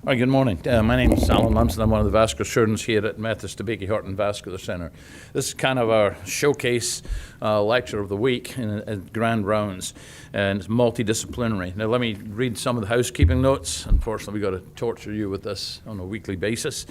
Hi, good morning. My name is Alan Lumsden. I'm one of the vascular surgeons here at Methodist DeBakey Heart and Vascular Center. This is kind of our showcase lecture of the week in grand rounds, and it's multidisciplinary. Now let me read some of the housekeeping notes. Unfortunately, we've got to torture you with this on a weekly basis.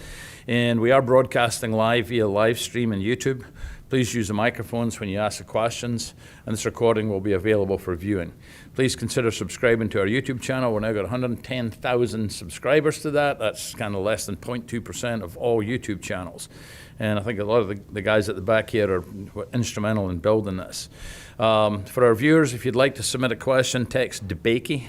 And we are broadcasting live via live stream and YouTube. Please use the microphones when you ask the questions, and this recording will be available for viewing. Please consider subscribing to our YouTube channel. We're now got 110,000 subscribers to that. That's kind of less than 0.2% of all YouTube channels. And I think a lot of the guys at the back here are instrumental in building this. For our viewers, if you'd like to submit a question, text DeBakey,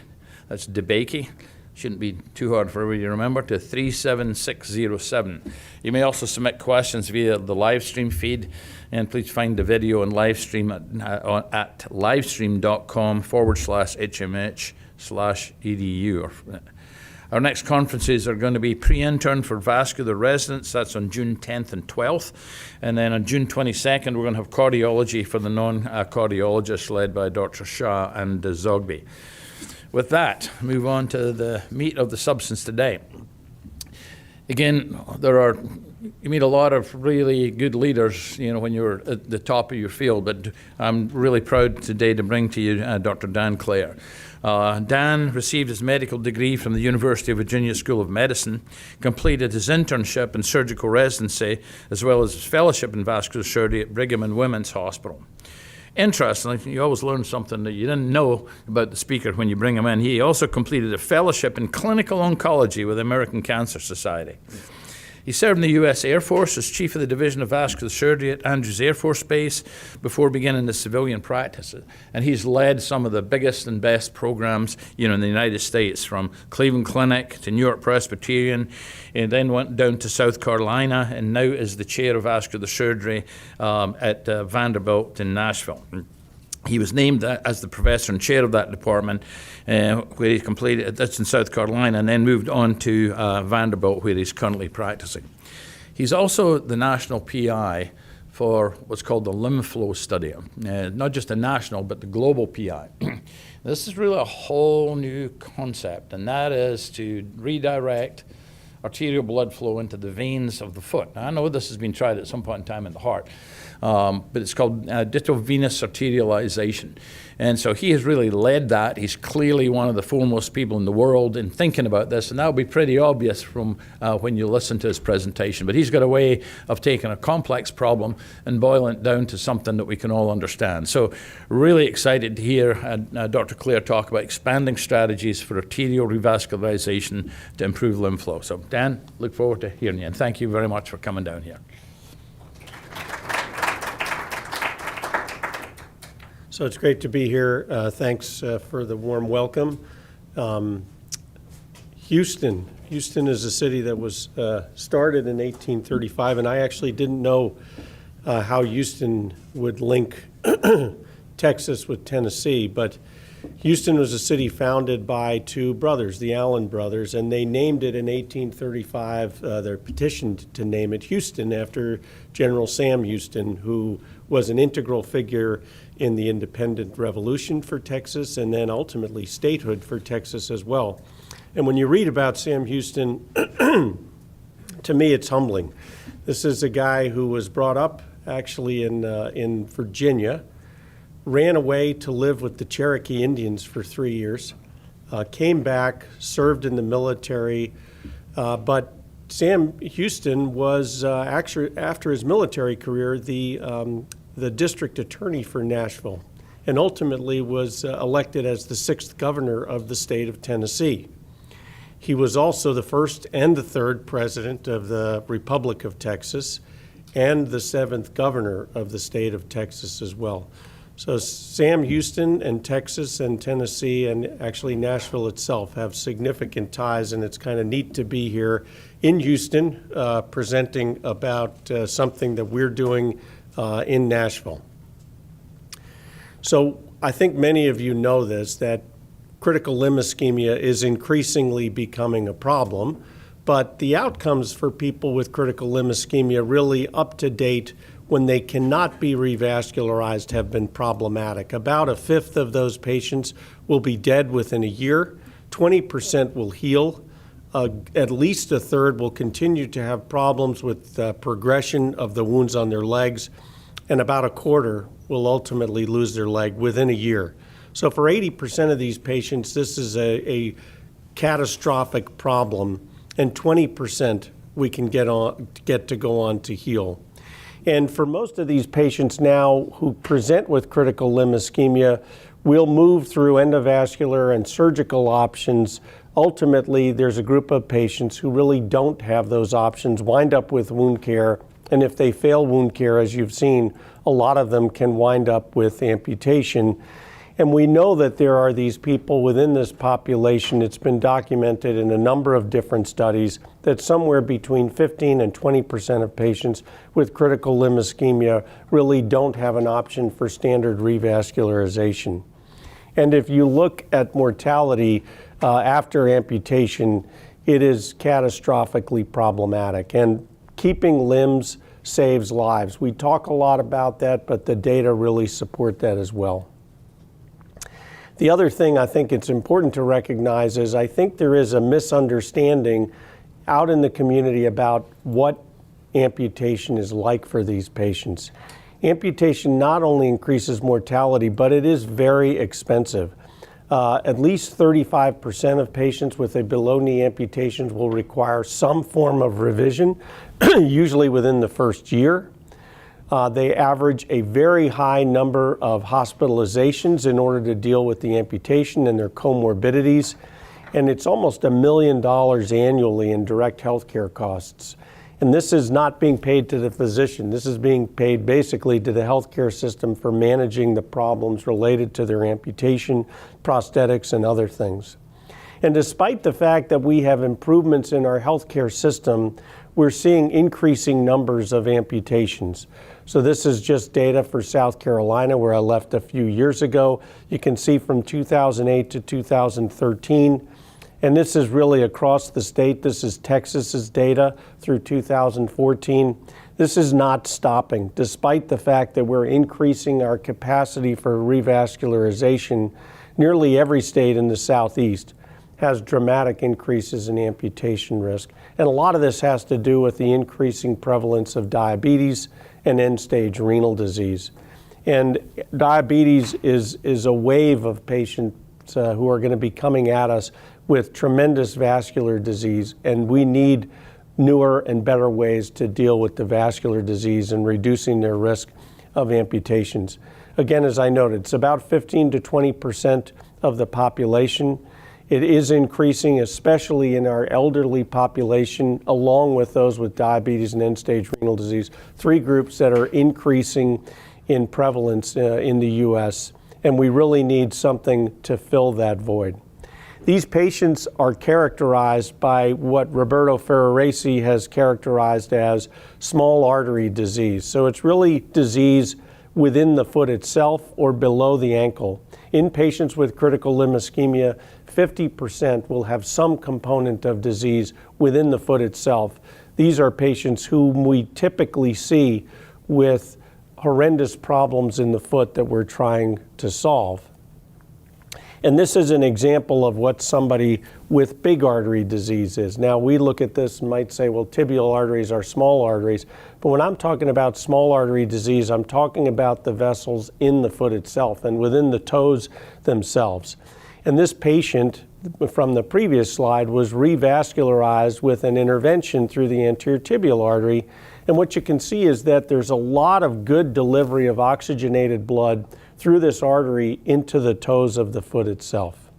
that's DeBakey. Shouldn't be too hard for everybody to remember, to 37607. You may also submit questions via the live stream feed, and please find the video and live stream at livestream.com/HMH/EDU. Our next conferences are going to be pre-intern for vascular residents. That's on June 10th and 12th. And then on June 22nd, we're going to have cardiology for the non-cardiologists led by Dr. Shah and Zogby. With that, move on to the meat of the substance today. Again, you meet a lot of really good leaders, when you're at the top of your field, but I'm really proud today to bring to you Dr. Dan Clair. Dan received his medical degree from the University of Virginia School of Medicine, completed his internship and surgical residency, as well as his fellowship in vascular surgery at Brigham and Women's Hospital. Interestingly, you always learn something that you didn't know about the speaker when you bring him in. He also completed a fellowship in clinical oncology with the American Cancer Society. He served in the U.S. Air Force as Chief of the Division of Vascular Surgery at Andrews Air Force Base before beginning his civilian practice. And he's led some of the biggest and best programs, in the United States, from Cleveland Clinic to New York Presbyterian, and then went down to South Carolina, and now is the Chair of Vascular Surgery at Vanderbilt in Nashville. He was named as the professor and chair of that department, where he completed, that's in South Carolina, and then moved on to Vanderbilt, where he's currently practicing. He's also the national PI for what's called the limb flow study, not just a national, but the global PI. This is really a whole new concept, and that is to redirect arterial blood flow into the veins of the foot. Now, I know this has been tried at some point in time in the heart, but it's called venous arterialization. And so he has really led that. He's clearly one of the foremost people in the world in thinking about this, and that'll be pretty obvious from when you listen to his presentation. But he's got a way of taking a complex problem and boiling it down to something that we can all understand. So really excited to hear Dr. Clair talk about expanding strategies for arterial revascularization to improve limb flow. So Dan, look forward to hearing you, and thank you very much for coming down here. So it's great to be here. Thanks for the warm welcome. Houston is a city that was started in 1835, and I actually didn't know how Houston would link Texas with Tennessee, but Houston was a city founded by two brothers, the Allen brothers, and they named it in 1835. They petitioned to name it Houston after General Sam Houston, who was an integral figure in the independent revolution for Texas and then ultimately statehood for Texas as well. And when you read about Sam Houston, to me it's humbling. This is a guy who was brought up actually in Virginia, ran away to live with the Cherokee Indians for 3 years, came back, served in the military, but Sam Houston was actually, after his military career, the district attorney for Nashville, and ultimately was elected as the 6th governor of the state of Tennessee. He was also the first and the third president of the Republic of Texas and the 7th governor of the state of Texas as well. So Sam Houston and Texas and Tennessee and actually Nashville itself have significant ties, and it's kind of neat to be here in Houston presenting about something that we're doing in Nashville. So I think many of you know this, that critical limb ischemia is increasingly becoming a problem, but the outcomes for people with critical limb ischemia really up to date when they cannot be revascularized have been problematic. About a fifth of those patients will be dead within a year. 20% will heal At least a third will continue to have problems with progression of the wounds on their legs, and about a quarter will ultimately lose their leg within a year. So for 80% of these patients, this is a catastrophic problem, and 20% we can get to go on to heal. And for most of these patients now who present with critical limb ischemia, we'll move through endovascular and surgical options. Ultimately, there's a group of patients who really don't have those options, wind up with wound care, and if they fail wound care, as you've seen, a lot of them can wind up with amputation. And we know that there are these people within this population, it's been documented in a number of different studies, that somewhere between 15 and 20% of patients with critical limb ischemia really don't have an option for standard revascularization. And if you look at mortality after amputation, it is catastrophically problematic. And keeping limbs saves lives. We talk a lot about that, but the data really support that as well. The other thing I think it's important to recognize is I think there is a misunderstanding out in the community about what amputation is like for these patients. Amputation not only increases mortality, but it is very expensive. At least 35% of patients with a below-knee amputation will require some form of revision, usually within the first year. They average a very high number of hospitalizations in order to deal with the amputation and their comorbidities, and it's almost $1 million annually in direct healthcare costs. And this is not being paid to the physician. This is being paid basically to the healthcare system for managing the problems related to their amputation, prosthetics, and other things. And despite the fact that we have improvements in our healthcare system, we're seeing increasing numbers of amputations. So this is just data for South Carolina, where I left a few years ago. You can see from 2008 to 2013, and this is really across the state. This is Texas's data through 2014. This is not stopping, despite the fact that we're increasing our capacity for revascularization. Nearly every state in the Southeast has dramatic increases in amputation risk. And a lot of this has to do with the increasing prevalence of diabetes and end-stage renal disease. And diabetes is a wave of patients who are going to be coming at us with tremendous vascular disease, and we need newer and better ways to deal with the vascular disease and reducing their risk of amputations. Again, as I noted, it's about 15 to 20% of the population. It is increasing, especially in our elderly population, along with those with diabetes and end-stage renal disease, three groups that are increasing in prevalence in the U.S., and we really need something to fill that void. These patients are characterized by what Roberto Ferraresi has characterized as small artery disease. So it's really disease within the foot itself or below the ankle. In patients with critical limb ischemia, 50% will have some component of disease within the foot itself. These are patients whom we typically see with horrendous problems in the foot that we're trying to solve. And this is an example of what somebody with big artery disease is. Now, we look at this and might say, well, tibial arteries are small arteries. But when I'm talking about small artery disease, I'm talking about the vessels in the foot itself and within the toes themselves. And this patient from the previous slide was revascularized with an intervention through the anterior tibial artery. And what you can see is that there's a lot of good delivery of oxygenated blood through this artery into the toes of the foot itself.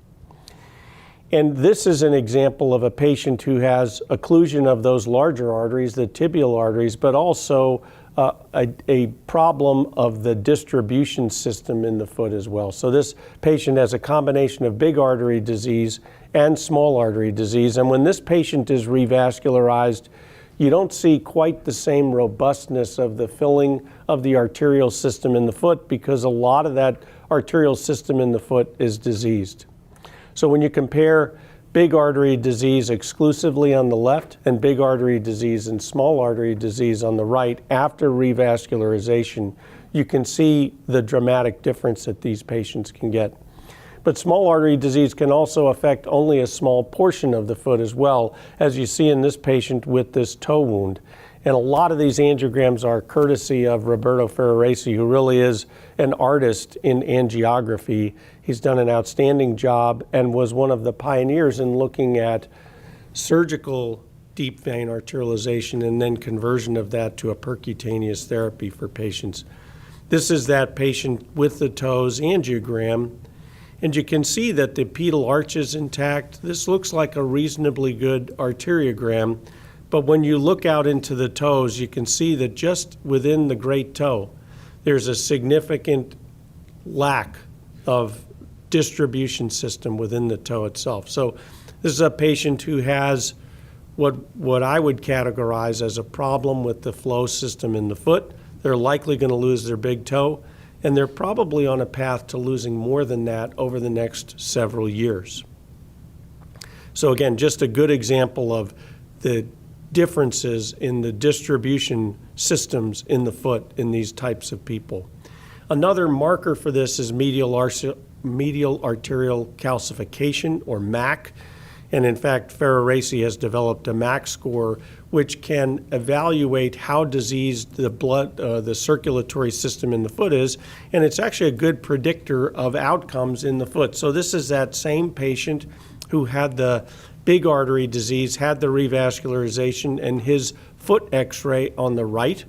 And this is an example of a patient who has occlusion of those larger arteries, the tibial arteries, but also a problem of the distribution system in the foot as well. So this patient has a combination of big artery disease and small artery disease. And when this patient is revascularized, you don't see quite the same robustness of the filling of the arterial system in the foot because a lot of that arterial system in the foot is diseased. So when you compare big artery disease exclusively on the left and big artery disease and small artery disease on the right after revascularization, you can see the dramatic difference that these patients can get. But small artery disease can also affect only a small portion of the foot as well, as you see in this patient with this toe wound. And a lot of these angiograms are courtesy of Roberto Ferraresi, who really is an artist in angiography. He's done an outstanding job and was one of the pioneers in looking at surgical deep vein arterialization and then conversion of that to a percutaneous therapy for patients. This is that patient with the toes angiogram, and you can see that the pedal arch is intact. This looks like a reasonably good arteriogram, but when you look out into the toes, you can see that just within the great toe, there's a significant lack of distribution system within the toe itself. So this is a patient who has what I would categorize as a problem with the flow system in the foot. They're likely going to lose their big toe, and they're probably on a path to losing more than that over the next several years. So again, just a good example of the differences in the distribution systems in the foot in these types of people. Another marker for this is medial arterial calcification, or MAC. And in fact, Ferraresi has developed a MAC score which can evaluate how diseased the circulatory system in the foot is, and it's actually a good predictor of outcomes in the foot. So this is that same patient who had the big artery disease, had the revascularization, and his foot x-ray on the right.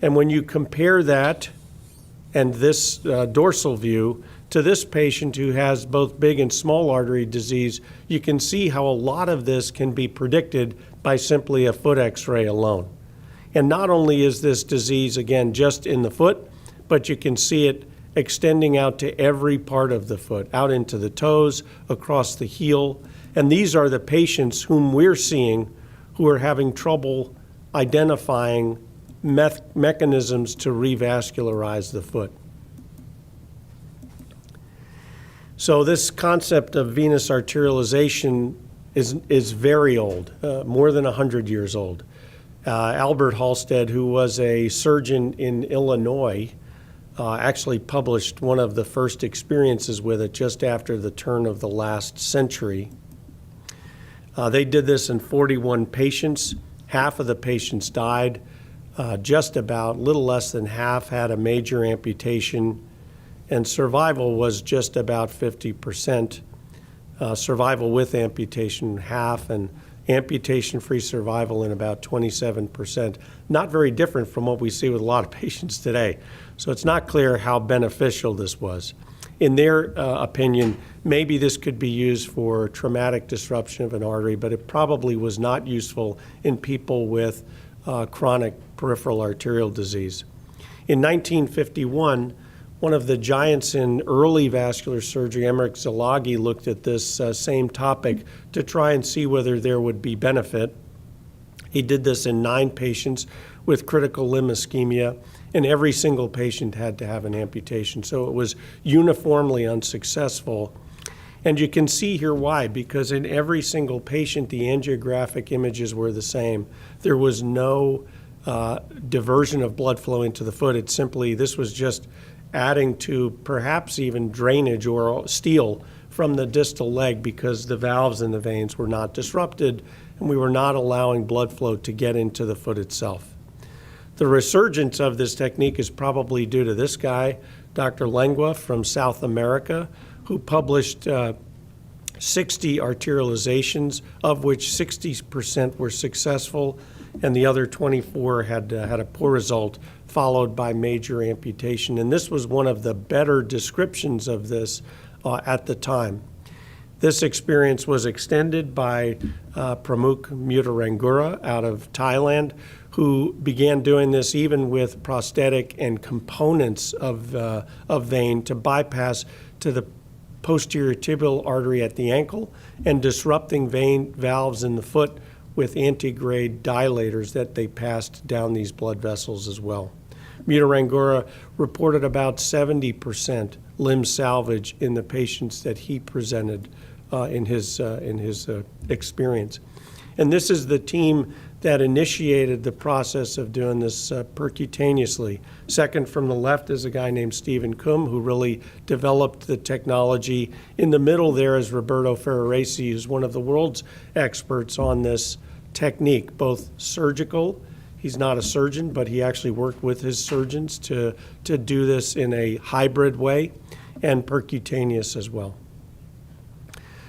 And when you compare that and this dorsal view to this patient who has both big and small artery disease, you can see how a lot of this can be predicted by simply a foot x-ray alone. And not only is this disease, again, just in the foot, but you can see it extending out to every part of the foot, out into the toes, across the heel. And these are the patients whom we're seeing who are having trouble identifying mechanisms to revascularize the foot. So this concept of venous arterialization is very old, more than 100 years old. Albert Halsted, who was a surgeon in Illinois, actually published one of the first experiences with it just after the turn of the last century. They did this in 41 patients. Half of the patients died. Just about, little less than half had a major amputation, and survival was just about 50%. Survival with amputation, half, and amputation-free survival in about 27%. Not very different from what we see with a lot of patients today. So it's not clear how beneficial this was. In their opinion, maybe this could be used for traumatic disruption of an artery, but it probably was not useful in people with chronic peripheral arterial disease. In 1951, one of the giants in early vascular surgery, Emmerich Zalagi, looked at this same topic to try and see whether there would be benefit. He did this in 9 patients with critical limb ischemia, and every single patient had to have an amputation. So it was uniformly unsuccessful. And you can see here why, because in every single patient, the angiographic images were the same. There was no diversion of blood flow into the foot. It simply, this was just adding to perhaps even drainage or steel from the distal leg because the valves in the veins were not disrupted and we were not allowing blood flow to get into the foot itself. The resurgence of this technique is probably due to this guy, Dr. Lengua from South America, who published 60 arterializations, of which 60% were successful, and the other 24 had a poor result, followed by major amputation. And this was one of the better descriptions of this at the time. This experience was extended by Pramukh Mutarangura out of Thailand, who began doing this even with prosthetic and components of vein to bypass to the posterior tibial artery at the ankle and disrupting vein valves in the foot with antegrade dilators that they passed down these blood vessels as well. Mutarangura reported about 70% limb salvage in the patients that he presented in his experience. And this is the team that initiated the process of doing this percutaneously. Second from the left is a guy named Stephen Coombe, who really developed the technology. In the middle there is Roberto Ferraresi, who's one of the world's experts on this technique, both surgical. He's not a surgeon, but he actually worked with his surgeons to do this in a hybrid way, and percutaneous as well.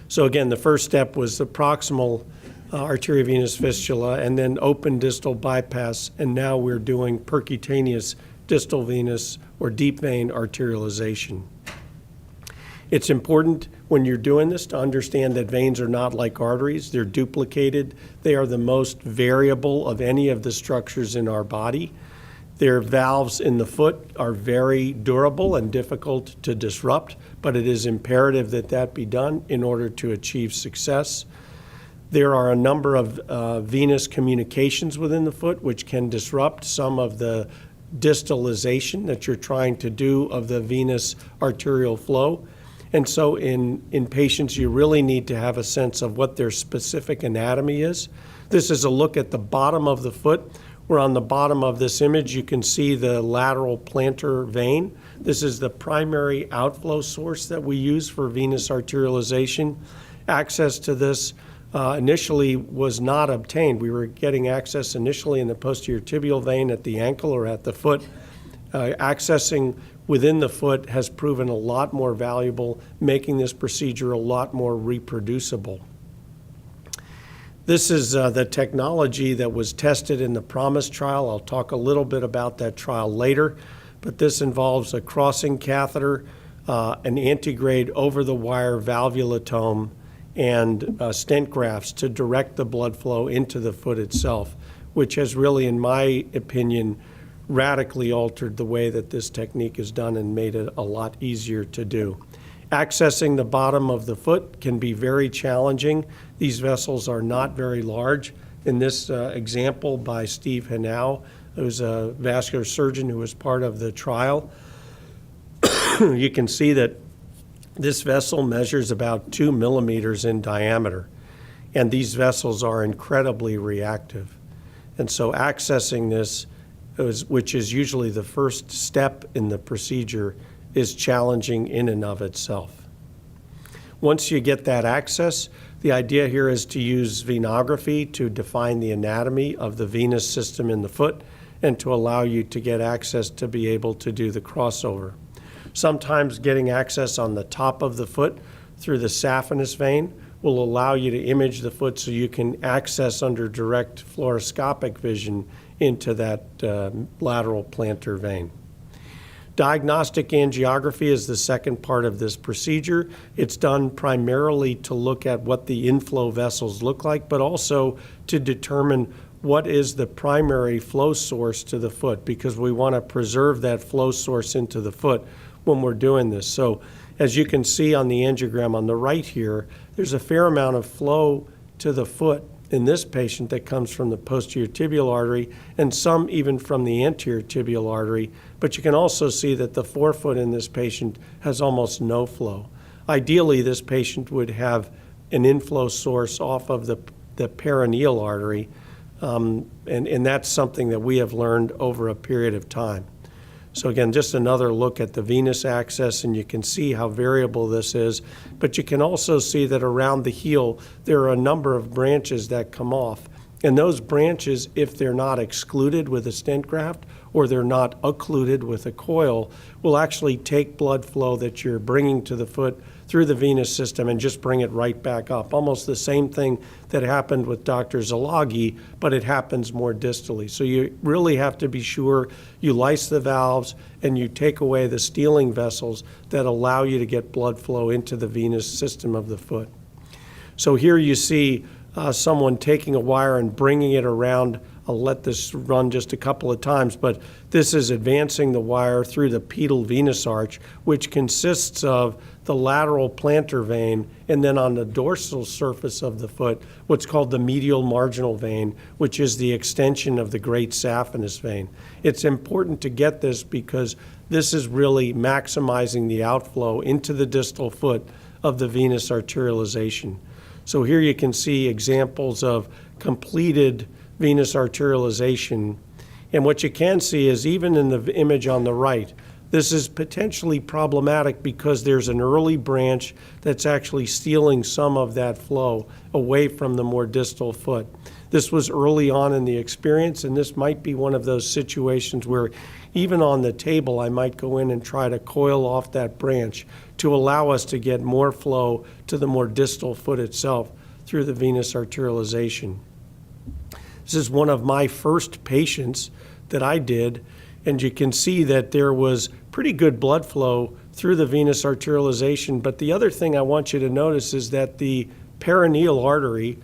So again, the first step was the proximal arteriovenous fistula, and then open distal bypass, and now we're doing percutaneous distal venous or deep vein arterialization. It's important when you're doing this to understand that veins are not like arteries. They're duplicated. They are the most variable of any of the structures in our body. Their valves in the foot are very durable and difficult to disrupt, but it is imperative that that be done in order to achieve success. There are a number of venous communications within the foot which can disrupt some of the distalization that you're trying to do of the venous arterial flow. And so in patients, you really need to have a sense of what their specific anatomy is. This is a look at the bottom of the foot, where on the bottom of this image you can see the lateral plantar vein. This is the primary outflow source that we use for venous arterialization. Access to this initially was not obtained. We were getting access initially in the posterior tibial vein at the ankle or at the foot. Accessing within the foot has proven a lot more valuable, making this procedure a lot more reproducible. This is the technology that was tested in the PROMISE trial. I'll talk a little bit about that trial later, but this involves a crossing catheter, an antegrade over-the-wire valvulotome, and stent grafts to direct the blood flow into the foot itself, which has really, in my opinion, radically altered the way that this technique is done and made it a lot easier to do. Accessing the bottom of the foot can be very challenging. These vessels are not very large. In this example by Steve Hanau, who's a vascular surgeon who was part of the trial, you can see that this vessel measures about 2 millimeters in diameter, and these vessels are incredibly reactive. And so accessing this, which is usually the first step in the procedure, is challenging in and of itself. Once you get that access, the idea here is to use venography to define the anatomy of the venous system in the foot and to allow you to get access to be able to do the crossover. Sometimes getting access on the top of the foot through the saphenous vein will allow you to image the foot so you can access under direct fluoroscopic vision into that lateral plantar vein. Diagnostic angiography is the second part of this procedure. It's done primarily to look at what the inflow vessels look like, but also to determine what is the primary flow source to the foot, because we want to preserve that flow source into the foot when we're doing this. So as you can see on the angiogram on the right here, there's a fair amount of flow to the foot in this patient that comes from the posterior tibial artery and some even from the anterior tibial artery, but you can also see that the forefoot in this patient has almost no flow. Ideally, this patient would have an inflow source off of the perineal artery, and that's something that we have learned over a period of time. So again, just another look at the venous access, and you can see how variable this is, but you can also see that around the heel there are a number of branches that come off, and those branches, if they're not excluded with a stent graft or they're not occluded with a coil, will actually take blood flow that you're bringing to the foot through the venous system and just bring it right back up. Almost the same thing that happened with Dr. Zalagi, but it happens more distally. So you really have to be sure you lyse the valves and you take away the stealing vessels that allow you to get blood flow into the venous system of the foot. So here you see someone taking a wire and bringing it around. I'll let this run just a couple of times, but this is advancing the wire through the pedal venous arch, which consists of the lateral plantar vein, and then on the dorsal surface of the foot, what's called the medial marginal vein, which is the extension of the great saphenous vein. It's important to get this because this is really maximizing the outflow into the distal foot of the venous arterialization. So here you can see examples of completed venous arterialization. And what you can see is even in the image on the right, this is potentially problematic because there's an early branch that's actually stealing some of that flow away from the more distal foot. This was early on in the experience, and this might be one of those situations where even on the table, I might go in and try to coil off that branch to allow us to get more flow to the more distal foot itself through the venous arterialization. This is one of my first patients that I did, and you can see that there was pretty good blood flow through the venous arterialization. But the other thing I want you to notice is that the perineal artery,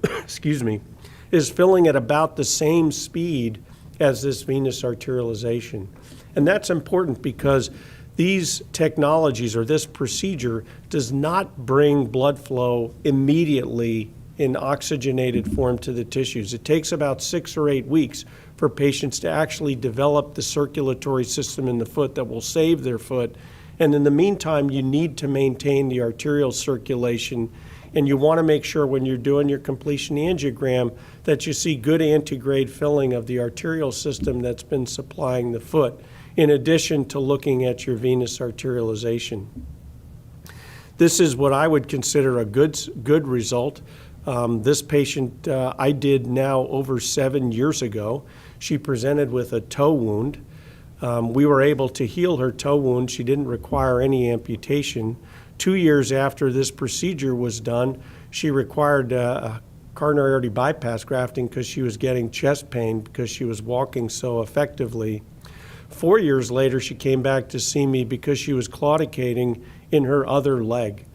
excuse me, is filling at about the same speed as this venous arterialization. And that's important because these technologies or this procedure does not bring blood flow immediately in oxygenated form to the tissues. It takes about 6 or 8 weeks for patients to actually develop the circulatory system in the foot that will save their foot. And in the meantime, you need to maintain the arterial circulation, and you want to make sure when you're doing your completion angiogram that you see good antegrade filling of the arterial system that's been supplying the foot, in addition to looking at your venous arterialization. This is what I would consider a good result. This patient I did now over 7 years ago. She presented with a toe wound. We were able to heal her toe wound. She didn't require any amputation. 2 years after this procedure was done, she required a coronary artery bypass grafting because she was getting chest pain because she was walking so effectively. 4 years later, she came back to see me because she was claudicating in her other leg.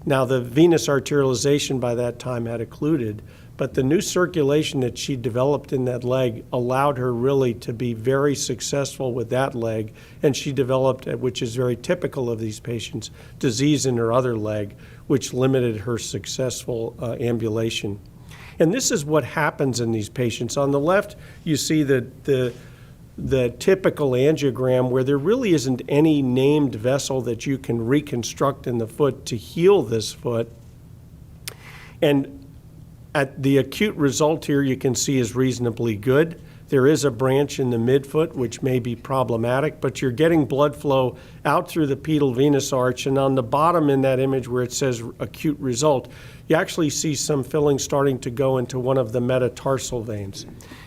Now, the venous arterialization by that time had occluded, but the new circulation that she developed in that leg allowed her really to be very successful with that leg, and she developed, which is very typical of these patients, disease in her other leg, which limited her successful ambulation. And this is what happens in these patients. On the left, you see the typical angiogram where there really isn't any named vessel that you can reconstruct in the foot to heal this foot. And at the acute result here, you can see is reasonably good. There is a branch in the midfoot, which may be problematic, but you're getting blood flow out through the pedal venous arch. And on the bottom in that image where it says acute result, you actually see some filling starting to go into one of the metatarsal veins.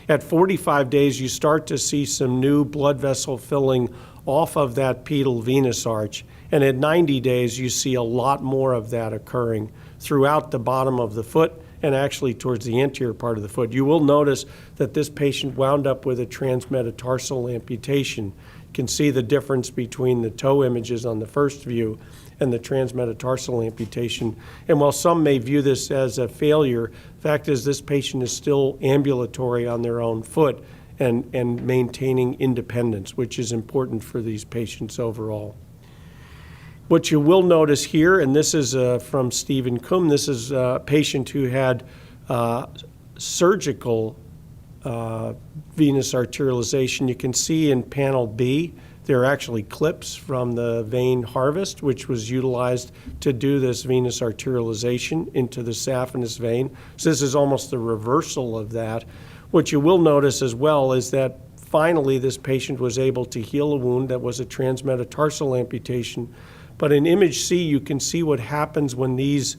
At 45 days, you start to see some new blood vessel filling off of that pedal venous arch. And at 90 days, you see a lot more of that occurring throughout the bottom of the foot and actually towards the anterior part of the foot. You will notice that this patient wound up with a transmetatarsal amputation. You can see the difference between the toe images on the first view and the transmetatarsal amputation. And while some may view this as a failure, the fact is this patient is still ambulatory on their own foot and maintaining independence, which is important for these patients overall. What you will notice here, and this is from Stephen Kuhn, this is a patient who had surgical venous arterialization. You can see in panel B, there are actually clips from the vein harvest, which was utilized to do this venous arterialization into the saphenous vein. So this is almost the reversal of that. What you will notice as well is that finally this patient was able to heal a wound that was a transmetatarsal amputation. But in image C, you can see what happens when these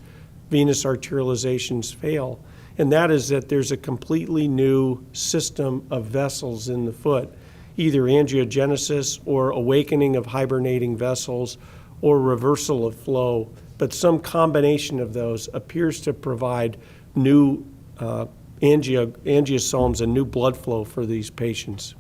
venous arterializations fail. And that is that there's a completely new system of vessels in the foot, either angiogenesis or awakening of hibernating vessels or reversal of flow. But some combination of those appears to provide new angiosomes and new blood flow for these patients.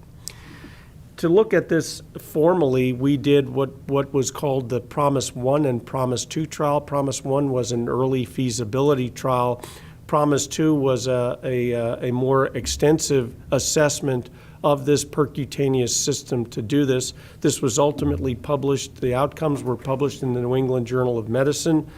To look at this formally, we did what was called the Promise 1 and Promise 2 trial. Promise 1 was an early feasibility trial. Promise 2 was a more extensive assessment of this percutaneous system to do this. This was ultimately published. The outcomes were published in the New England Journal of Medicine.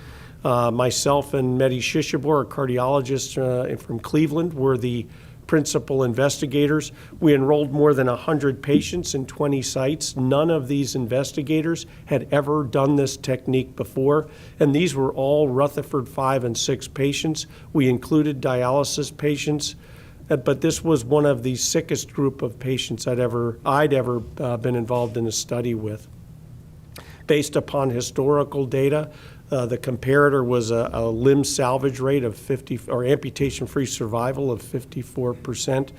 Myself and Mehdi Shishabor, a cardiologist from Cleveland, were the principal investigators. We enrolled more than 100 patients in 20 sites. None of these investigators had ever done this technique before, and these were all Rutherford 5 and 6 patients. We included dialysis patients. but this was one of the sickest group of patients I'd ever been involved in a study with. Based upon historical data, the comparator was a limb salvage rate of 50, or amputation-free survival of 54%.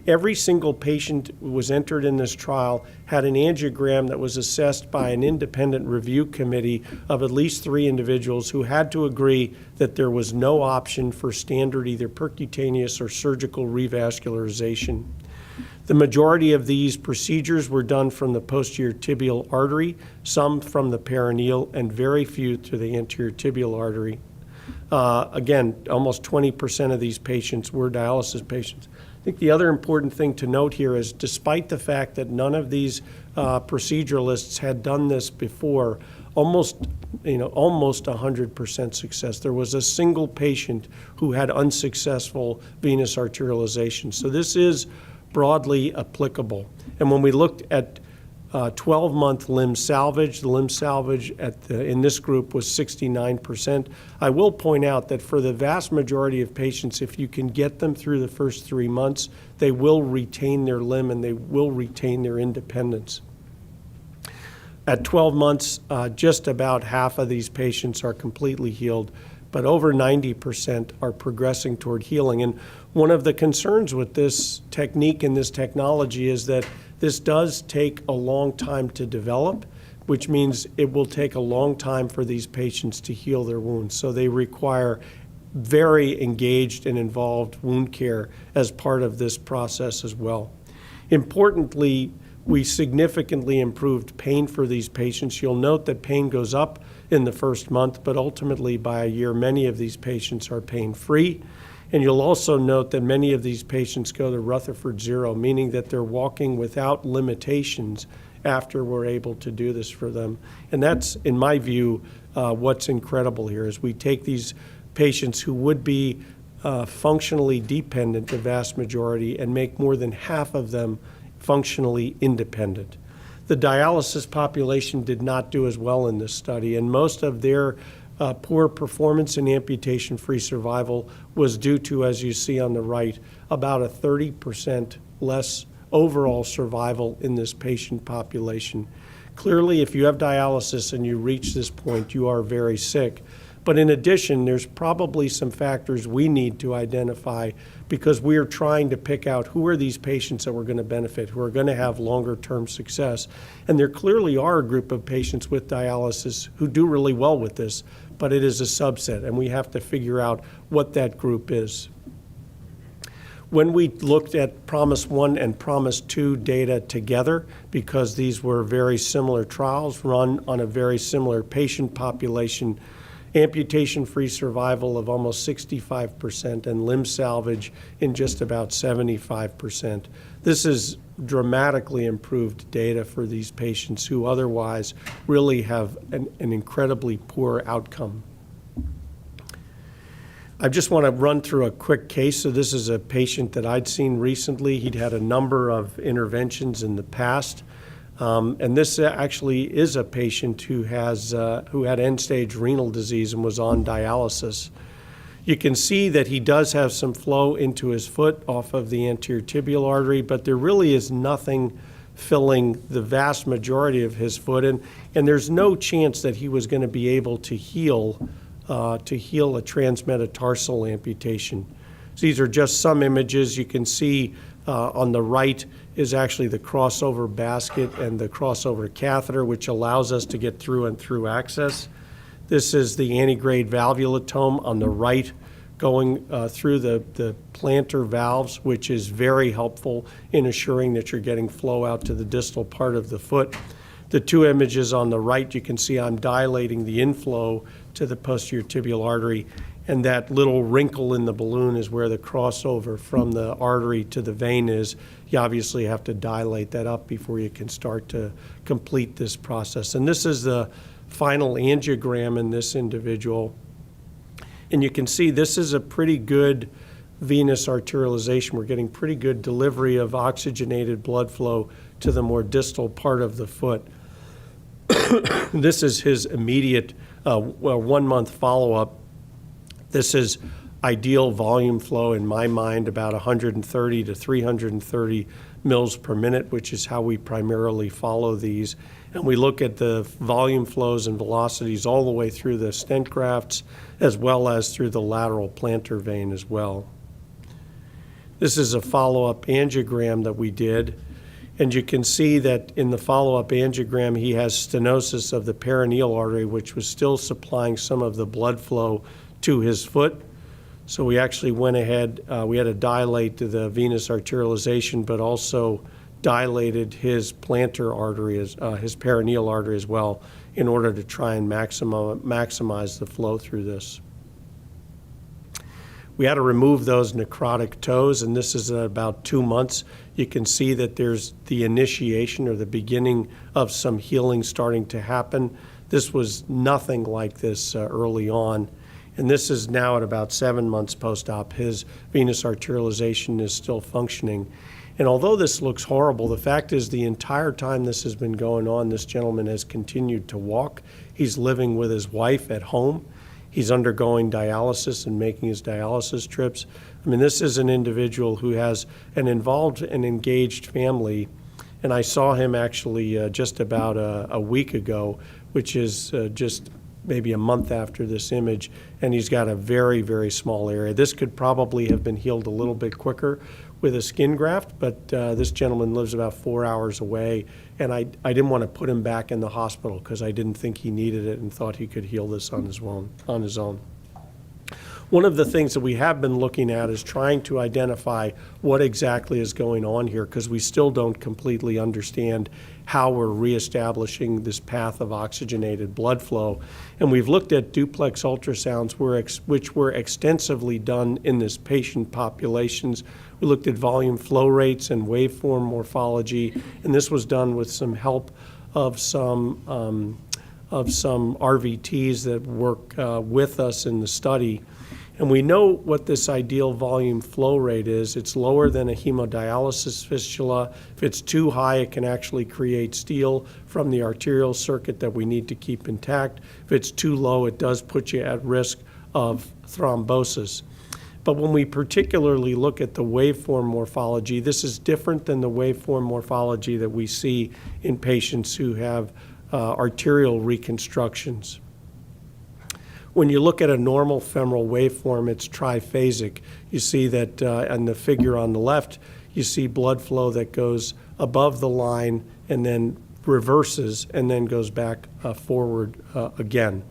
Every single patient who was entered in this trial had an angiogram that was assessed by an independent review committee of at least 3 individuals who had to agree that there was no option for standard either percutaneous or surgical revascularization. The majority of these procedures were done from the posterior tibial artery, some from the perineal, and very few to the anterior tibial artery. Again, almost 20% of these patients were dialysis patients. I think the other important thing to note here is despite the fact that none of these proceduralists had done this before, almost 100% success. There was a single patient who had unsuccessful venous arterialization. So this is broadly applicable. And when we looked at 12-month limb salvage, the limb salvage in this group was 69%. I will point out that for the vast majority of patients, if you can get them through the first 3 months, they will retain their limb and they will retain their independence. At 12 months, just about half of these patients are completely healed, but over 90% are progressing toward healing. And one of the concerns with this technique and this technology is that this does take a long time to develop, which means it will take a long time for these patients to heal their wounds. So they require very engaged and involved wound care as part of this process as well. Importantly, we significantly improved pain for these patients. You'll note that pain goes up in the first month, but ultimately by a year, many of these patients are pain-free. And you'll also note that many of these patients go to Rutherford Zero, meaning that they're walking without limitations after we're able to do this for them. And that's, in my view, what's incredible here is we take these patients who would be functionally dependent, the vast majority, and make more than half of them functionally independent. The dialysis population did not do as well in this study, and most of their poor performance in amputation-free survival was due to, as you see on the right, about a 30% less overall survival in this patient population. Clearly, if you have dialysis and you reach this point, you are very sick. But in addition, there's probably some factors we need to identify because we are trying to pick out who are these patients that we're going to benefit, who are going to have longer-term success. And there clearly are a group of patients with dialysis who do really well with this, but it is a subset, and we have to figure out what that group is. When we looked at PROMISE 1 and PROMISE 2 data together, because these were very similar trials run on a very similar patient population, amputation-free survival of almost 65% and limb salvage in just about 75%. This is dramatically improved data for these patients who otherwise really have an incredibly poor outcome. I just want to run through a quick case. So this is a patient that I'd seen recently. He'd had a number of interventions in the past. And this actually is a patient who had end-stage renal disease and was on dialysis. You can see that he does have some flow into his foot off of the anterior tibial artery, but there really is nothing filling the vast majority of his foot, and there's no chance that he was going to be able to heal a transmetatarsal amputation. So these are just some images. You can see on the right is actually the crossover basket and the crossover catheter, which allows us to get through and through access. This is the antegrade valvulotome on the right going through the plantar valves, which is very helpful in assuring that you're getting flow out to the distal part of the foot. The two images on the right, you can see I'm dilating the inflow to the posterior tibial artery, and that little wrinkle in the balloon is where the crossover from the artery to the vein is. You obviously have to dilate that up before you can start to complete this process. And this is the final angiogram in this individual. And you can see this is a pretty good venous arterialization. We're getting pretty good delivery of oxygenated blood flow to the more distal part of the foot. This is his immediate 1-month follow-up. This is ideal volume flow in my mind, about 130 to 330 mils per minute, which is how we primarily follow these. And we look at the volume flows and velocities all the way through the stent grafts, as well as through the lateral plantar vein as well. This is a follow-up angiogram that we did. And you can see that in the follow-up angiogram, he has stenosis of the perineal artery, which was still supplying some of the blood flow to his foot. So we actually went ahead, we had to dilate the venous arterialization, but also dilated his plantar artery, his perineal artery as well, in order to try and maximize the flow through this. We had to remove those necrotic toes, and this is about 2 months. You can see that there's the initiation or the beginning of some healing starting to happen. This was nothing like this early on. And this is now at about 7 months post-op. His venous arterialization is still functioning. And although this looks horrible, the fact is the entire time this has been going on, this gentleman has continued to walk. He's living with his wife at home. He's undergoing dialysis and making his dialysis trips. I mean, this is an individual who has an involved and engaged family. And I saw him actually just about a week ago, which is just maybe a month after this image, and he's got a very, very small area. This could probably have been healed a little bit quicker with a skin graft, but this gentleman lives about 4 hours away, and I didn't want to put him back in the hospital because I didn't think he needed it and thought he could heal this on his own. One of the things that we have been looking at is trying to identify what exactly is going on here, because we still don't completely understand how we're reestablishing this path of oxygenated blood flow. And we've looked at duplex ultrasounds, which were extensively done in this patient populations. We looked at volume flow rates and waveform morphology, and this was done with some help of some RVTs that work with us in the study. And we know what this ideal volume flow rate is. It's lower than a hemodialysis fistula. If it's too high, it can actually create steal from the arterial circuit that we need to keep intact. If it's too low, it does put you at risk of thrombosis. But when we particularly look at the waveform morphology, this is different than the waveform morphology that we see in patients who have arterial reconstructions. When you look at a normal femoral waveform, it's triphasic. You see that in the figure on the left, you see blood flow that goes above the line and then reverses and then goes back forward again.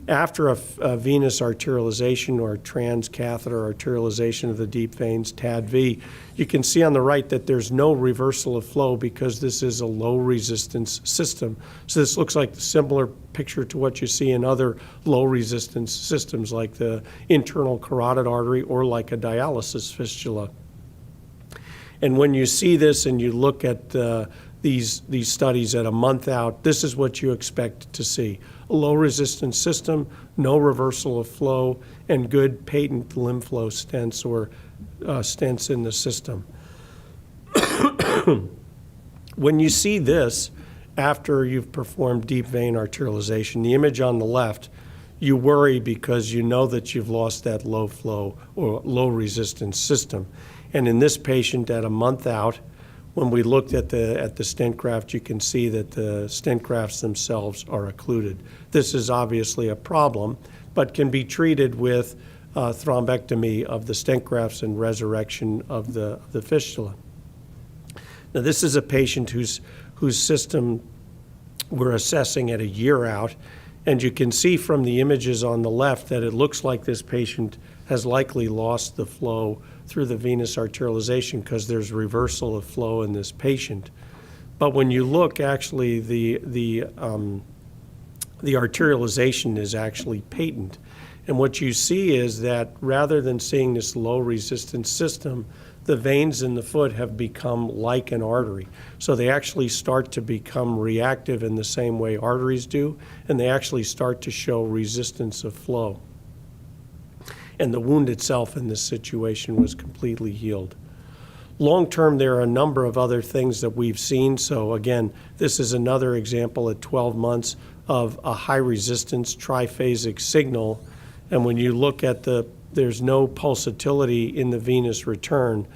After a venous arterialization or transcatheter arterialization of the deep veins, TADV, you can see on the right that there's no reversal of flow because this is a low resistance system. So this looks like a similar picture to what you see in other low resistance systems like the internal carotid artery or like a dialysis fistula. And when you see this and you look at these studies at a month out, this is what you expect to see. A low resistance system, no reversal of flow, and good patent lymph flow stents or stents in the system. When you see this after you've performed deep vein arterialization, the image on the left, you worry because you know that you've lost that low flow or low resistance system. And in this patient at a month out, when we looked at the stent graft, you can see that the stent grafts themselves are occluded. This is obviously a problem, but can be treated with thrombectomy of the stent grafts and resurrection of the fistula. Now, this is a patient whose system we're assessing at a year out, and you can see from the images on the left that it looks like this patient has likely lost the flow through the venous arterialization because there's reversal of flow in this patient. But when you look, actually, the arterialization is actually patent. And what you see is that rather than seeing this low resistance system, the veins in the foot have become like an artery. So they actually start to become reactive in the same way arteries do, and they actually start to show resistance of flow. And the wound itself in this situation was completely healed. Long term, there are a number of other things that we've seen. So again, this is another example at 12 months of a high resistance triphasic signal. And when you look at the there's no pulsatility in the venous return.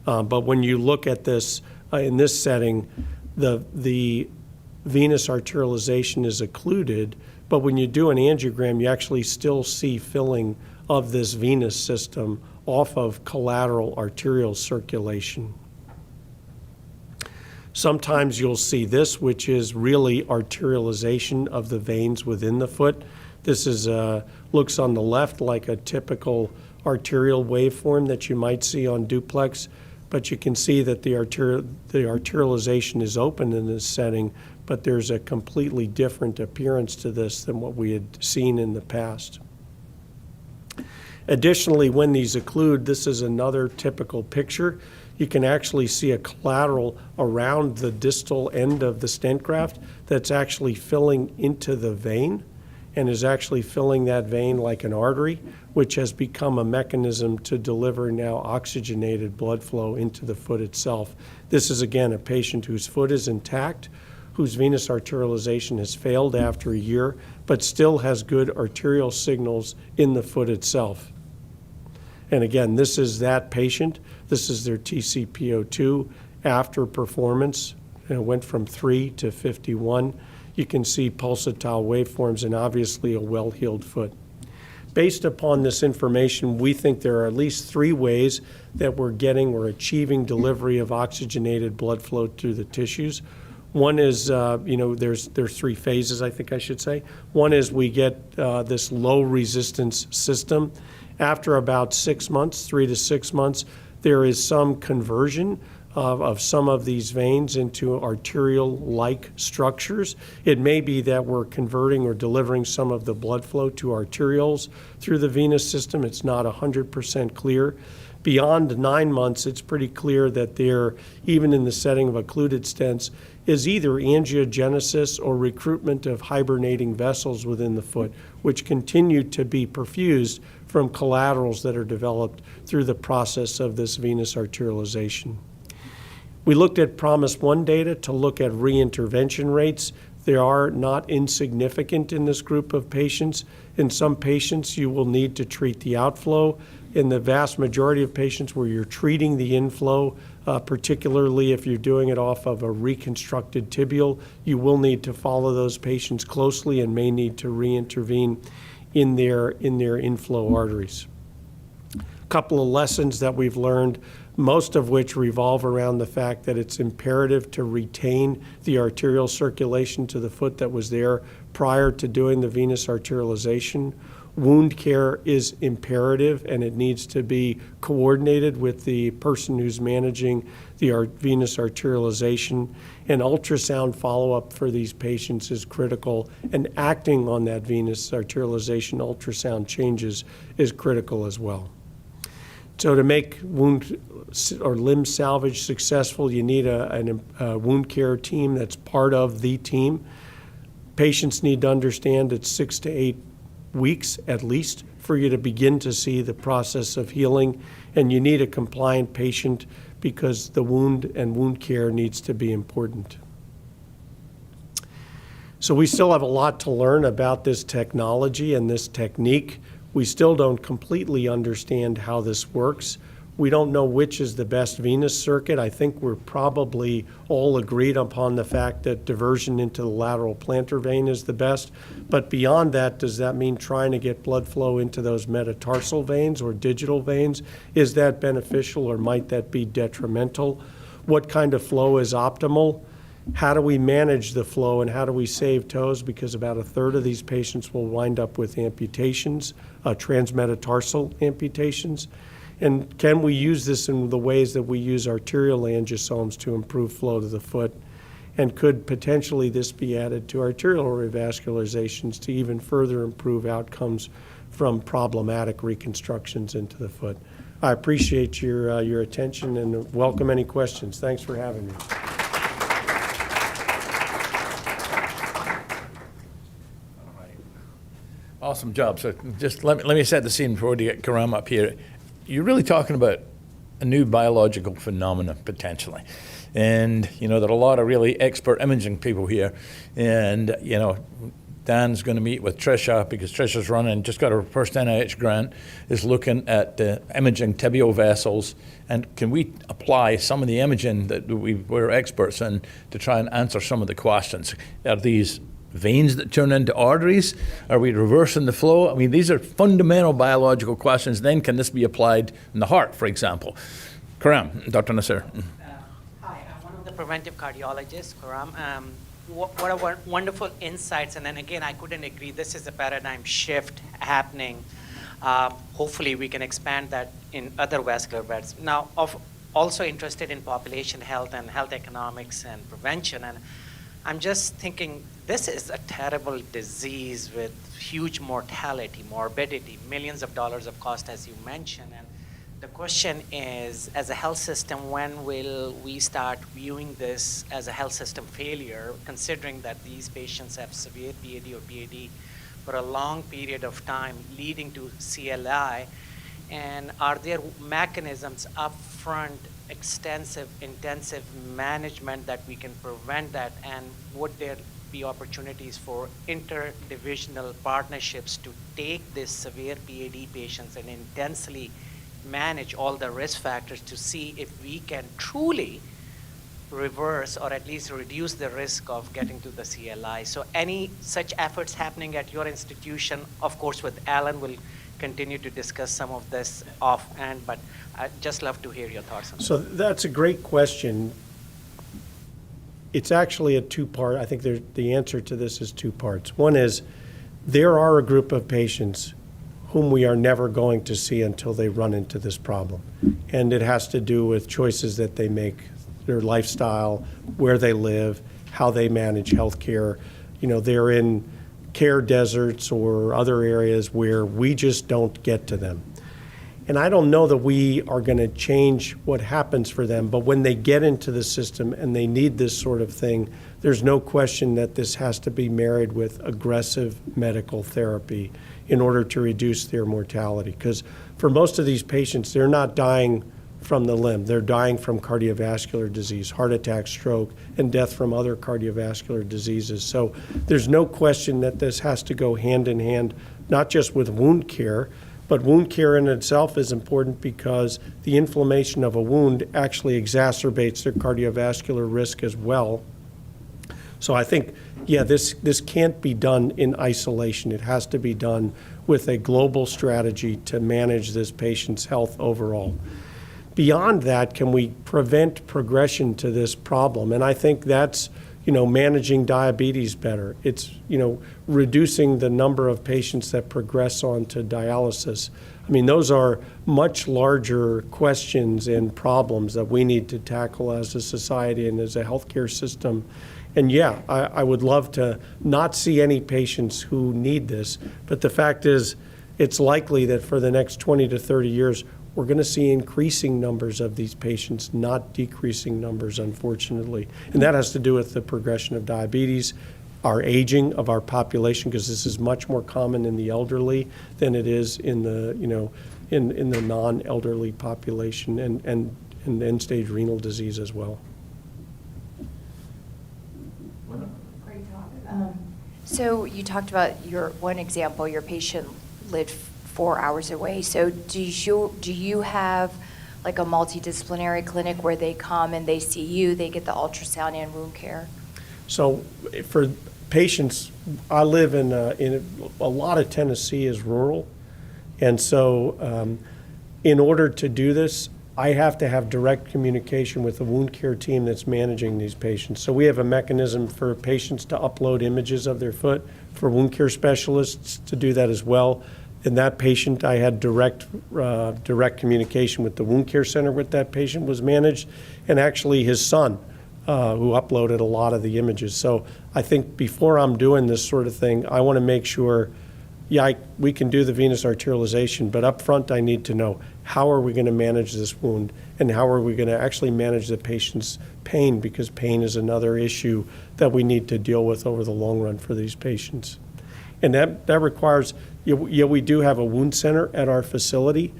But when you look at this in this setting, the venous arterialization is occluded, but when you do an angiogram, you actually still see filling of this venous system off of collateral arterial circulation. Sometimes you'll see this, which is really arterialization of the veins within the foot. This is looks on the left like a typical arterial waveform that you might see on duplex, but you can see that the arterialization is open in this setting, but there's a completely different appearance to this than what we had seen in the past. Additionally, when these occlude, this is another typical picture. You can actually see a collateral around the distal end of the stent graft that's actually filling into the vein and is actually filling that vein like an artery, which has become a mechanism to deliver now oxygenated blood flow into the foot itself. This is, again, a patient whose foot is intact, whose venous arterialization has failed after a year, but still has good arterial signals in the foot itself. And again, this is that patient. This is their TCPO2 after performance. It went from 3 to 51. You can see pulsatile waveforms and obviously a well-healed foot. Based upon this information, we think there are at least 3 ways that we're getting or achieving delivery of oxygenated blood flow through the tissues. One is, there's 3 phases, I think I should say. One is we get this low resistance system. After about 6 months, 3 to 6 months, there is some conversion of some of these veins into arterial-like structures. It may be that we're converting or delivering some of the blood flow to arterioles through the venous system. It's not 100% clear. Beyond 9 months, it's pretty clear that there, even in the setting of occluded stents, is either angiogenesis or recruitment of hibernating vessels within the foot, which continue to be perfused from collaterals that are developed through the process of this venous arterialization. We looked at PROMISE 1 data to look at reintervention rates. They are not insignificant in this group of patients. In some patients, you will need to treat the outflow. In the vast majority of patients where you're treating the inflow, particularly if you're doing it off of a reconstructed tibial, you will need to follow those patients closely and may need to reintervene in their inflow arteries. A couple of lessons that we've learned, most of which revolve around the fact that it's imperative to retain the arterial circulation to the foot that was there prior to doing the venous arterialization. Wound care is imperative, and it needs to be coordinated with the person who's managing the venous arterialization. And ultrasound follow-up for these patients is critical, and acting on that venous arterialization ultrasound changes is critical as well. So to make wound or limb salvage successful, you need a wound care team that's part of the team. Patients need to understand it's 6 to 8 weeks at least for you to begin to see the process of healing, and you need a compliant patient because the wound and wound care needs to be important. So we still have a lot to learn about this technology and this technique. We still don't completely understand how this works. We don't know which is the best venous circuit. I think we're probably all agreed upon the fact that diversion into the lateral plantar vein is the best. But beyond that, does that mean trying to get blood flow into those metatarsal veins or digital veins? Is that beneficial or might that be detrimental? What kind of flow is optimal? How do we manage the flow and how do we save toes? Because about a third of these patients will wind up with amputations, transmetatarsal amputations. And can we use this in the ways that we use arterial angiosomes to improve flow to the foot? And could potentially this be added to arterial revascularizations to even further improve outcomes from problematic reconstructions into the foot? I appreciate your attention and welcome any questions. Thanks for having me. Awesome job. So just let me set the scene before we get Karam up here. You're really talking about a new biological phenomenon, potentially. And, there are a lot of really expert imaging people here. And, Dan's going to meet with Tricia, because Tricia's running, just got her first NIH grant, is looking at imaging tibial vessels. And can we apply some of the imaging that we're experts in to try and answer some of the questions? Are these veins that turn into arteries? Are we reversing the flow? I mean, these are fundamental biological questions. Then can this be applied in the heart, for example? Karam, Dr. Nasser. Hi, I'm one of the preventive cardiologists, Karam. What a wonderful insights. And then again, I couldn't agree. This is a paradigm shift happening. Hopefully, we can expand that in other vascular beds. Now, also interested in population health and health economics and prevention. And I'm just thinking, this is a terrible disease with huge mortality, morbidity, millions of dollars of cost, as you mentioned. And the question is, as a health system, when will we start viewing this as a health system failure, considering that these patients have severe PAD or PAD for a long period of time, leading to CLI? And are there mechanisms upfront, extensive, intensive management that we can prevent that? And would there be opportunities for interdivisional partnerships to take these severe PAD patients and intensely manage all the risk factors to see if we can truly reverse or at least reduce the risk of getting to the CLI? So any such efforts happening at your institution? Of course, with Alan, we'll continue to discuss some of this offhand, but I'd just love to hear your thoughts on that. So that's a great question. It's actually a two-part. I think the answer to this is two parts. One is, there are a group of patients whom we are never going to see until they run into this problem. And it has to do with choices that they make, their lifestyle, where they live, how they manage healthcare. You know, they're in care deserts or other areas where we just don't get to them. And I don't know that we are going to change what happens for them, but when they get into the system and they need this sort of thing, there's no question that this has to be married with aggressive medical therapy in order to reduce their mortality. Because for most of these patients, they're not dying from the limb. They're dying from cardiovascular disease, heart attack, stroke, and death from other cardiovascular diseases. So there's no question that this has to go hand in hand, not just with wound care, but wound care in itself is important because the inflammation of a wound actually exacerbates their cardiovascular risk as well. So I think, yeah, this can't be done in isolation. It has to be done with a global strategy to manage this patient's health overall. Beyond that, can we prevent progression to this problem? And I think that's, managing diabetes better. It's, reducing the number of patients that progress on to dialysis. I mean, those are much larger questions and problems that we need to tackle as a society and as a healthcare system. And yeah, I would love to not see any patients who need this, but the fact is, it's likely that for the next 20 to 30 years, we're going to see increasing numbers of these patients, not decreasing numbers, unfortunately. And that has to do with the progression of diabetes, our aging of our population, because this is much more common in the elderly than it is in the, in the non-elderly population, and end-stage renal disease as well. Great talk. So you talked about one example, your patient lived 4 hours away. So do you have like a multidisciplinary clinic where they come and they see you, they get the ultrasound and wound care? So for patients, I live in a lot of Tennessee is rural. And so in order to do this, I have to have direct communication with the wound care team that's managing these patients. So we have a mechanism for patients to upload images of their foot, for wound care specialists to do that as well. In that patient, I had direct communication with the wound care center where that patient was managed, and actually his son, who uploaded a lot of the images. So I think before I'm doing this sort of thing, I want to make sure, we can do the venous arterialization, but up front I need to know, how are we going to manage this wound, and how are we going to actually manage the patient's pain, because pain is another issue that we need to deal with over the long run for these patients. And that requires, we do have a wound center at our facility,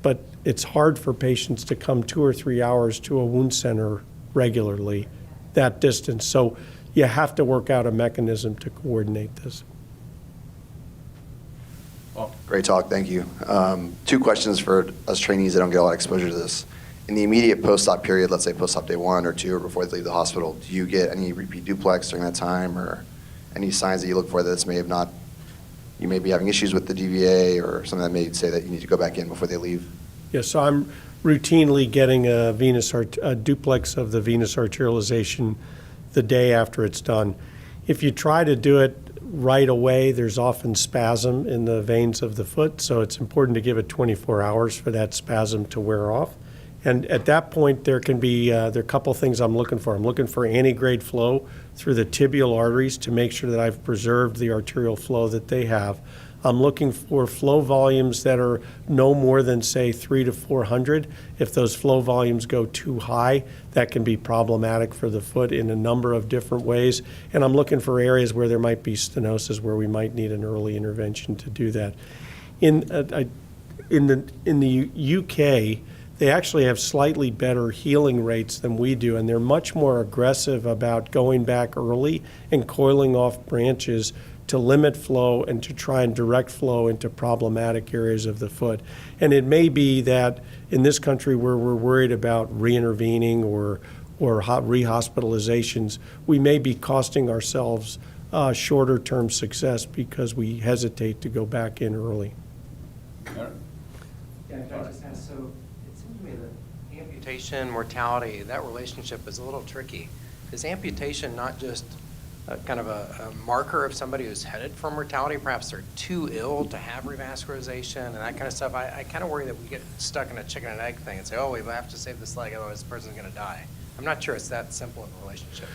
but it's hard for patients to come 2 or 3 hours to a wound center regularly, that distance. So you have to work out a mechanism to coordinate this. Great talk, thank you. Two questions for us trainees that don't get a lot of exposure to this. In the immediate post-op period, let's say post-op day 1 or 2 or before they leave the hospital, do you get any repeat duplex during that time or any signs that you look for that this may have not, you may be having issues with the DVA or something that may say that you need to go back in before they leave? Yeah, so I'm routinely getting a duplex of the venous arterialization the day after it's done. If you try to do it right away, there's often spasm in the veins of the foot, so it's important to give it 24 hours for that spasm to wear off. And at that point, there can be, there are a couple things I'm looking for. I'm looking for antegrade flow through the tibial arteries to make sure that I've preserved the arterial flow that they have. I'm looking for flow volumes that are no more than, say, 300 to 400. If those flow volumes go too high, that can be problematic for the foot in a number of different ways. And I'm looking for areas where there might be stenosis, where we might need an early intervention to do that. In the UK, they actually have slightly better healing rates than we do, and they're much more aggressive about going back early and coiling off branches to limit flow and to try and direct flow into problematic areas of the foot. And it may be that in this country where we're worried about re-intervening or rehospitalizations, we may be costing ourselves shorter term success because we hesitate to go back in early. Yeah, can I just ask, so it seems to me that amputation, mortality, that relationship is a little tricky. Is amputation not just kind of a marker of somebody who's headed for mortality? Perhaps they're too ill to have revascularization and that kind of stuff. I kind of worry that we get stuck in a chicken and egg thing and say, oh, we have to save this leg, otherwise this person's going to die. I'm not sure it's that simple in the relationship.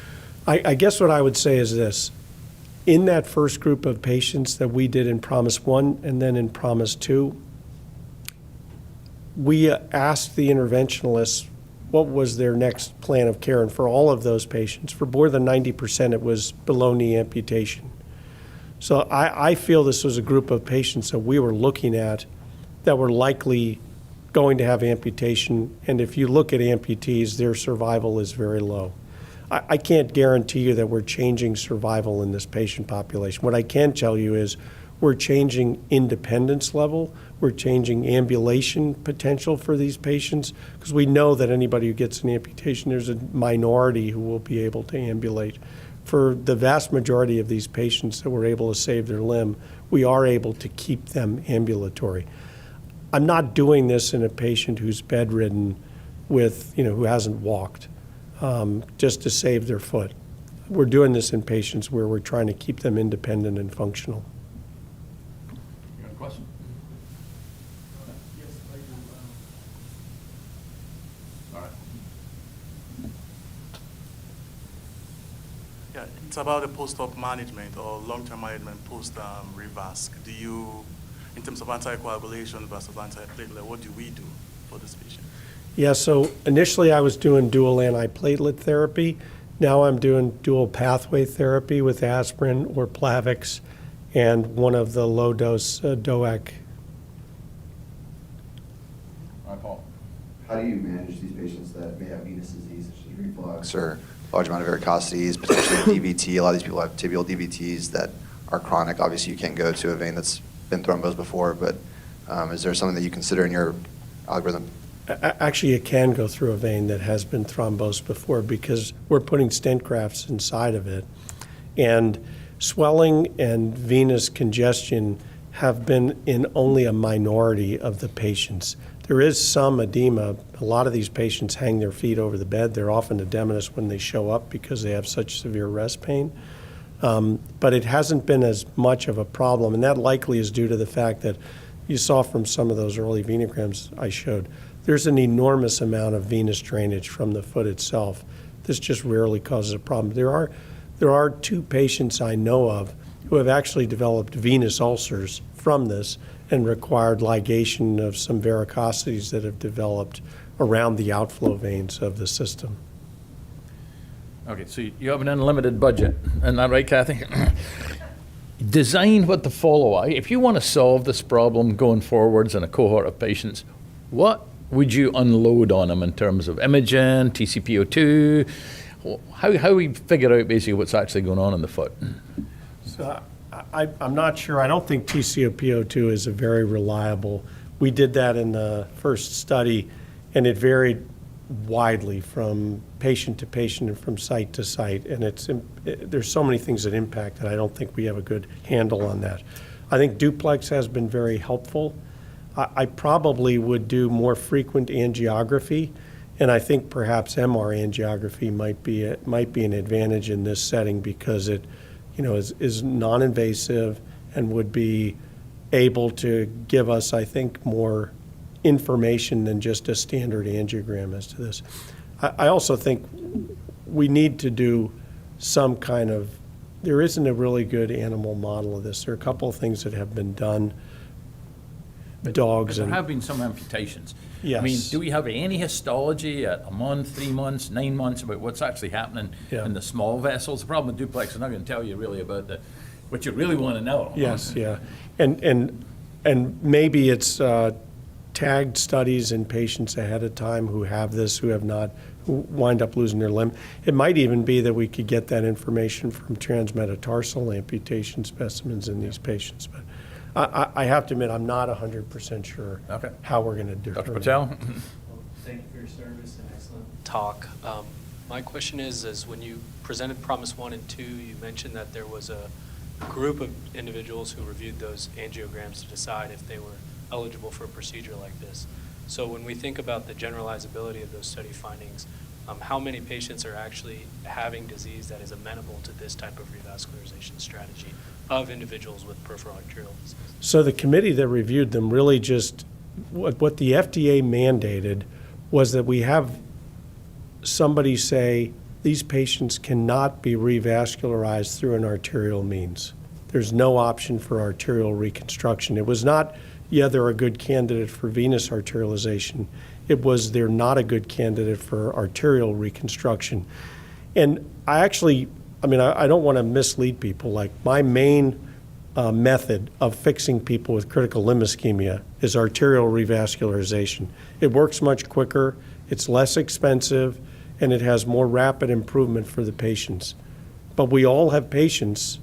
I guess what I would say is this. In that first group of patients that we did in Promise 1 and then in Promise 2, we asked the interventionalists what was their next plan of care. And for all of those patients, for more than 90%, it was below knee amputation. So I feel this was a group of patients that we were looking at that were likely going to have amputation. And if you look at amputees, their survival is very low. I can't guarantee you that we're changing survival in this patient population. What I can tell you is we're changing independence level. We're changing ambulation potential for these patients because we know that anybody who gets an amputation, there's a minority who will be able to ambulate. For the vast majority of these patients that were able to save their limb, we are able to keep them ambulatory. I'm not doing this in a patient who's bedridden with, who hasn't walked, just to save their foot. We're doing this in patients where we're trying to keep them independent and functional. You got a question? Yes, I do. All right. Yeah, it's about the post-op management or long-term management post-revasc. Do you, in terms of anticoagulation versus antiplatelet, what do we do for this patient? Yeah, so initially I was doing dual antiplatelet therapy. Now I'm doing dual pathway therapy with aspirin or Plavix and one of the low-dose DOAC. All right, Paul. How do you manage these patients that may have venous disease such as reflux or large amount of varicosities, potentially DVT? A lot of these people have tibial DVTs that are chronic. Obviously, you can't go to a vein that's been thrombosed before, but is there something that you consider in your algorithm? Actually, it can go through a vein that has been thrombosed before because we're putting stent grafts inside of it. And swelling and venous congestion have been in only a minority of the patients. There is some edema. A lot of these patients hang their feet over the bed. They're often edematous when they show up because they have such severe rest pain. But it hasn't been as much of a problem, and that likely is due to the fact that you saw from some of those early venograms I showed, there's an enormous amount of venous drainage from the foot itself. This just rarely causes a problem. There are 2 patients I know of who have actually developed venous ulcers from this and required ligation of some varicosities that have developed around the outflow veins of the system. Okay, so you have an unlimited budget, isn't that right, Kathy? Design what the follow. If you want to solve this problem going forwards in a cohort of patients, what would you unload on them in terms of imaging, TCPO2? How we figure out basically what's actually going on in the foot? So I'm not sure. I don't think TCOPO2 is a very reliable. We did that in the first study, and it varied widely from patient to patient and from site to site. And there's so many things that impact it. I don't think we have a good handle on that. I think duplex has been very helpful. I probably would do more frequent angiography, and I think perhaps MR angiography might be an advantage in this setting because it, is non-invasive and would be able to give us, I think, more information than just a standard angiogram as to this. I also think we need to do some kind of, there isn't a really good animal model of this. There are a couple of things that have been done. Dogs But and there have been some amputations. Yes. I mean, do we have any histology at a month, 3 months, 9 months about what's actually happening Yeah. in the small vessels? The problem with duplex, I'm not going to tell you really about what you really want to know. Yes, yeah. And maybe it's tagged studies in patients ahead of time who have this, who have not, who wind up losing their limb. It might even be that we could get that information from transmetatarsal amputation specimens in these patients. But I have to admit, I'm not 100% sure Okay. how we're going to do it. Dr. Patel? Well, thank you for your service and excellent talk. My question is when you presented Promise 1 and 2, you mentioned that there was a group of individuals who reviewed those angiograms to decide if they were eligible for a procedure like this. So when we think about the generalizability of those study findings, how many patients are actually having disease that is amenable to this type of revascularization strategy of individuals with peripheral arterial disease? So the committee that reviewed them really just, what the FDA mandated was that we have somebody say these patients cannot be revascularized through an arterial means. There's no option for arterial reconstruction. It was not, yeah, they're a good candidate for venous arterialization. It was they're not a good candidate for arterial reconstruction. And I don't want to mislead people. Like, my main method of fixing people with critical limb ischemia is arterial revascularization. It works much quicker, it's less expensive, and it has more rapid improvement for the patients. But we all have patients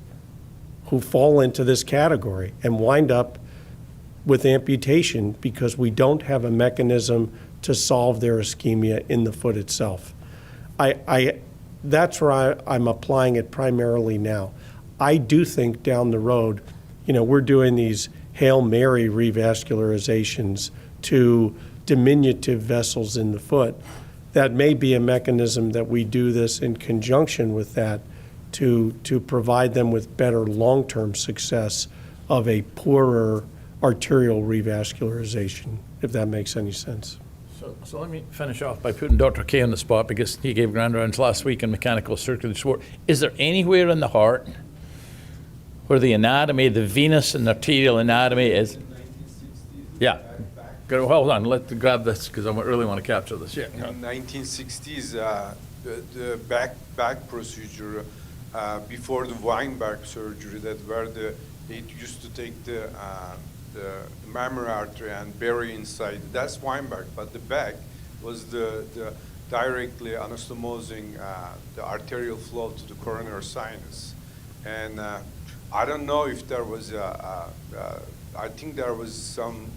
who fall into this category and wind up with amputation because we don't have a mechanism to solve their ischemia in the foot itself. That's where I'm applying it primarily now. I do think down the road, we're doing these Hail Mary revascularizations to diminutive vessels in the foot. That may be a mechanism that we do this in conjunction with that to provide them with better long-term success of a poorer arterial revascularization, if that makes any sense. So let me finish off by putting Dr. K on the spot because he gave grand rounds last week on mechanical circulatory support. Is there anywhere in the heart where the anatomy, the venous and arterial anatomy is? Yeah. Go, hold on, let's grab this because I really want to capture this. Yeah. In 1960s, the back procedure before the Weinberg surgery, they used to take the mammary artery and bury inside. That's Weinberg, but the back was the directly anastomosing the arterial flow to the coronary sinus. And I don't know if there was I think there was some,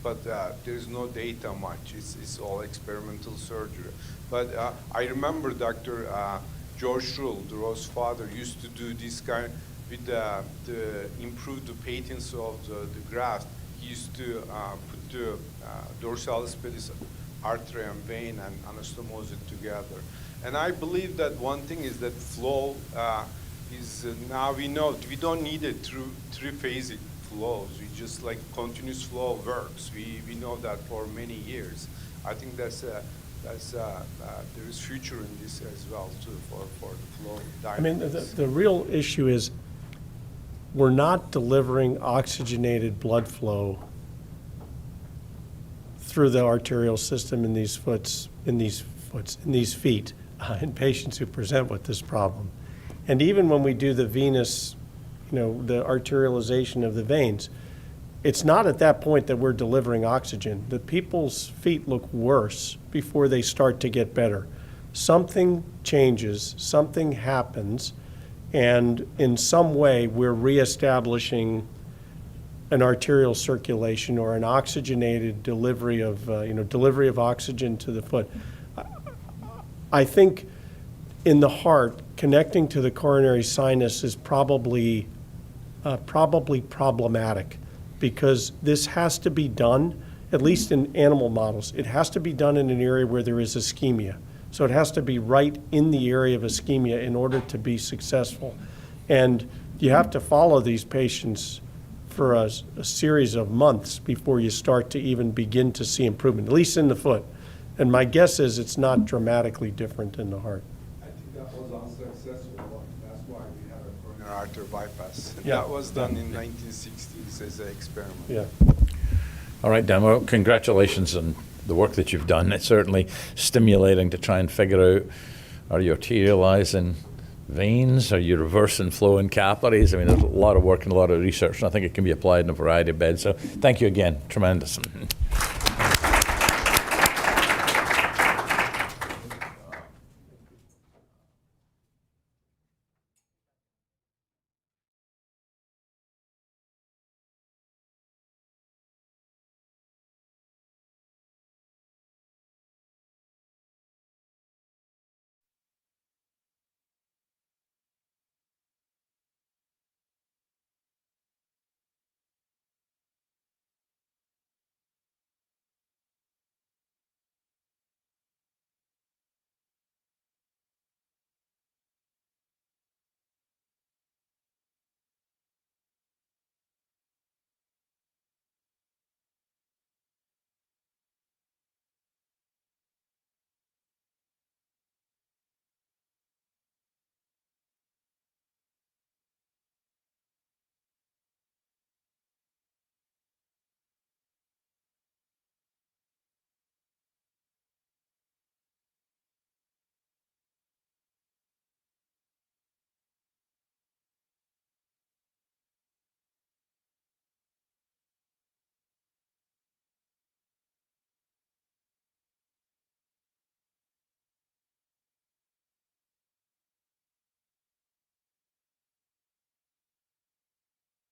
but there's no data much. It's all experimental surgery. But I remember Dr. George Schrull, the Rose's father, used to do this kind with the improve the patency of the graft. He used to put the dorsalis pedis artery and vein and anastomose it together. And I believe that one thing is that flow is now we know we don't need it through three-phasic flows. We just like continuous flow works. We know that for many years. I think there is future in this as well too for the flow dynamics. The real issue is we're not delivering oxygenated blood flow through the arterial system in these feet in patients who present with this problem. And even when we do the venous, the arterialization of the veins, it's not at that point that we're delivering oxygen. The people's feet look worse before they start to get better. Something changes, something happens, and in some way, we're reestablishing an arterial circulation or an oxygenated delivery of, delivery of oxygen to the foot. I think in the heart, connecting to the coronary sinus is probably problematic, because this has to be done, at least in animal models, it has to be done in an area where there is ischemia. So it has to be right in the area of ischemia in order to be successful. And you have to follow these patients for a series of months before you start to even begin to see improvement, at least in the foot. And my guess is it's not dramatically different in the heart. I think that was unsuccessful. That's why we have a coronary artery bypass. And Yeah. that was done in 1960s as an experiment. Yeah. All right, Dan, well, congratulations on the work that you've done. It's certainly stimulating to try and figure out, are you arterializing veins? Are you reversing flow in capillaries? I mean, there's a lot of work and a lot of research, and I think it can be applied in a variety of beds. So thank you again. Tremendous.